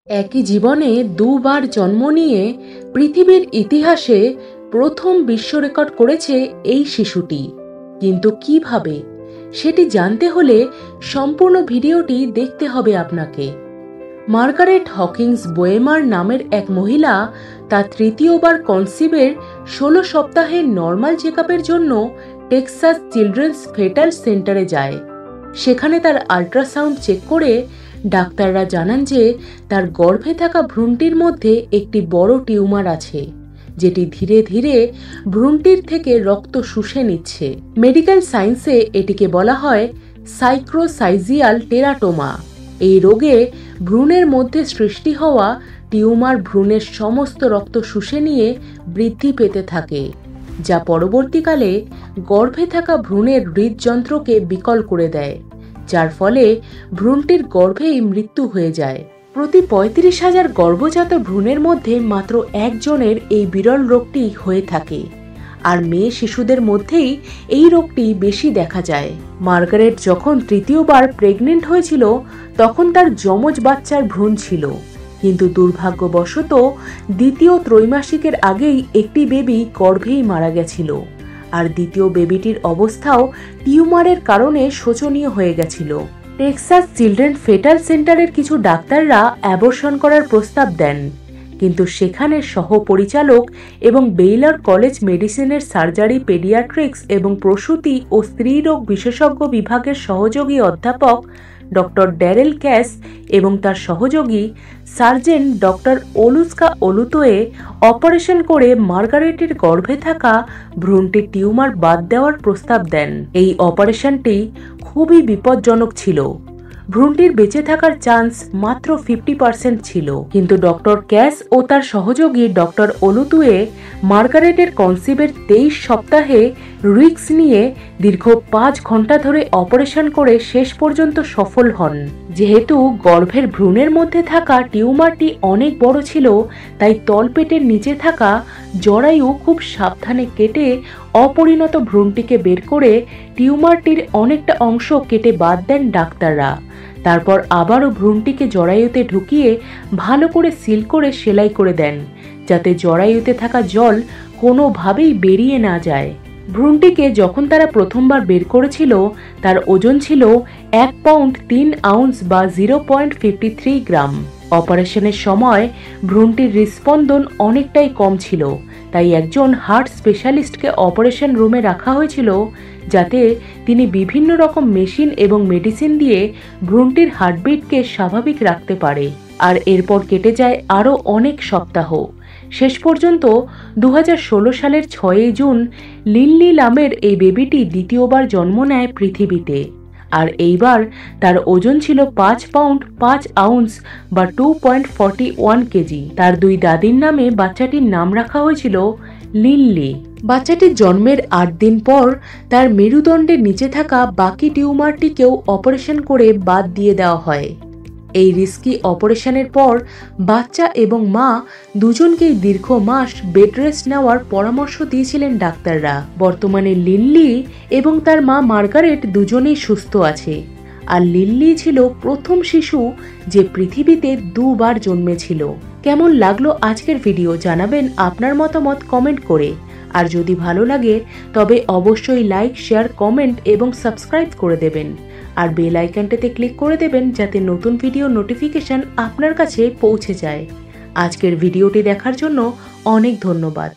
একই জীবনে দুবার জন্ম নিয়ে পৃথিবীর ইতিহাসে প্রথম বিশ্ব রেকর্ড করেছে এই শিশুটি। কিন্তু কিভাবে সেটি জানতে হলে সম্পূর্ণ ভিডিওটি দেখতে হবে আপনাকে। মার্গারেট হকিন্স বোয়েমার নামের এক মহিলা তার তৃতীয়বার কনসিভের 16 সপ্তাহের নর্মাল চেকআপের জন্য টেক্সাস চিলড্রেন্স ফেটাল সেন্টারে যায়। সেখানে তার আল্ট্রাসাউন্ড চেক করে ডাক্তাররা জানান যে তার গর্ভে থাকা ভ্রূণটির মধ্যে একটি বড় টিউমার আছে, যেটি ধীরে ধীরে ভ্রূণটির থেকে রক্ত শুষে নিচ্ছে। মেডিকেল সায়েন্সে এটিকে বলা হয় সাইক্রোসাইজিয়াল টেরাটোমা। এই রোগে ভ্রূণের মধ্যে সৃষ্টি হওয়া টিউমার ভ্রূণের সমস্ত রক্ত শুষে নিয়ে বৃদ্ধি পেতে থাকে, যা পরবর্তীকালে গর্ভে থাকা ভ্রূণের হৃদযন্ত্রকে বিকল করে দেয়, যার ফলে ভ্রূণটির গর্ভেই মৃত্যু হয়ে যায়। প্রতি 35,000 গর্ভজাত ভ্রূণের মধ্যে মাত্র একজনের এই বিরল রোগটি হয়ে থাকে, আর মেয়ে শিশুদের মধ্যেই এই রোগটি বেশি দেখা যায়। মার্গারেট যখন তৃতীয়বার প্রেগনেন্ট হয়েছিল তখন তার যমজ বাচ্চার ভ্রূণ ছিল, কিন্তু দুর্ভাগ্যবশত দ্বিতীয় ত্রৈমাসিকের আগেই একটি বেবি গর্ভেই মারা গেছিল, আর দ্বিতীয় বেবিটির অবস্থাও টিউমারের কারণে শোচনীয় হয়ে গেছিল। টেক্সাস চিলড্রেন ফেটাল সেন্টারের কিছু ডাক্তাররা অ্যাবর্শন করার প্রস্তাব দেন, কিন্তু সেখানে সহপরিচালক এবং বেইলর কলেজ মেডিসিনের সার্জারি, পেডিয়াট্রিক্স এবং প্রসূতি ও স্ত্রীরোগ বিশেষজ্ঞ বিভাগের সহযোগী অধ্যাপক ডক্টর ড্যারেল ক্যাস এবং তার সহযোগী সার্জেন্ট ডক্টর অলুস্কা অলুতোয়ে অপারেশন করে মার্গারেটের গর্ভে থাকা ভ্রূণটির টিউমার বাদ দেওয়ার প্রস্তাব দেন। এই অপারেশনটি খুবই বিপজ্জনক ছিল। ভ্রূণটির বেঁচে থাকার চান্স মাত্র 50% ছিল, কিন্তু ডক্টর ক্যাস ও তার সহযোগী ডক্টর অলুতুয়ে মার্গারেটের কনসিভের 23 সপ্তাহে রিস্ক নিয়ে দীর্ঘ 5 ঘন্টা ধরে অপারেশন করে শেষ পর্যন্ত সফল হন। যেহেতু গর্ভের ভ্রূণের মধ্যে থাকা টিউমারটি অনেক বড় ছিল, তাই তলপেটের নিচে থাকা জরায়ু খুব সাবধানে কেটে অপরিণত ভ্রূণটিকে বের করে টিউমারটির অনেকটা অংশ কেটে বাদ দেন ডাক্তাররা। তারপর আবারও ভ্রূণটিকে জরায়ুতে ঢুকিয়ে ভালো করে সিল করে সেলাই করে দেন, যাতে জরায়ুতে থাকা জল কোনোভাবেই বেরিয়ে না যায়। ভ্রূণটিকে যখন তারা প্রথমবার বের করেছিল তার ওজন ছিল 1 পাউন্ড 3 আউন্স বা 0.53 গ্রাম। অপারেশনের সময় ভ্রূণটির হৃদস্পন্দন অনেকটাই কম ছিল, তাই একজন হার্ট স্পেশালিস্টকে অপারেশন রুমে রাখা হয়েছিল, যাতে তিনি বিভিন্ন রকম মেশিন এবং মেডিসিন দিয়ে ভ্রূণটির হার্টবিটকে স্বাভাবিক রাখতে পারে। আর এরপর কেটে যায় আরও অনেক সপ্তাহ। শেষ পর্যন্ত 2016 সালের 6 জুন লিনলি লামের এই বেবিটি দ্বিতীয়বার জন্ম নেয় পৃথিবীতে, আর এইবার তার ওজন ছিল 5 পাউন্ড 5 আউন্স বা 2.41 কেজি। তার 2 দাদির নামে বাচ্চাটির নাম রাখা হয়েছিল লিনলি। বাচ্চাটির জন্মের 8 দিন পর তার মেরুদণ্ডের নিচে থাকা বাকি টিউমারটিকেও অপারেশন করে বাদ দিয়ে দেওয়া হয়। এই রিস্কি অপারেশনের পর বাচ্চা এবং মা দুজনকেই দীর্ঘ মাস বেড রেস্ট নেওয়ার পরামর্শ দিয়েছিলেন ডাক্তাররা। বর্তমানে লিনলি এবং তার মা মার্গারেট দুজনেই সুস্থ আছে, আর লিনলি ছিল প্রথম শিশু যে পৃথিবীতে 2 বার জন্মেছিল। কেমন লাগলো আজকের ভিডিও জানাবেন আপনার মতামত কমেন্ট করে। আর যদি ভালো লাগে তবে অবশ্যই লাইক, শেয়ার, কমেন্ট এবং সাবস্ক্রাইব করে দেবেন, আর বেল আইকনটাতে ক্লিক করে দেবেন যাতে নতুন ভিডিও নোটিফিকেশন আপনার কাছে পৌঁছে যায়। আজকের ভিডিওটি দেখার জন্য অনেক ধন্যবাদ।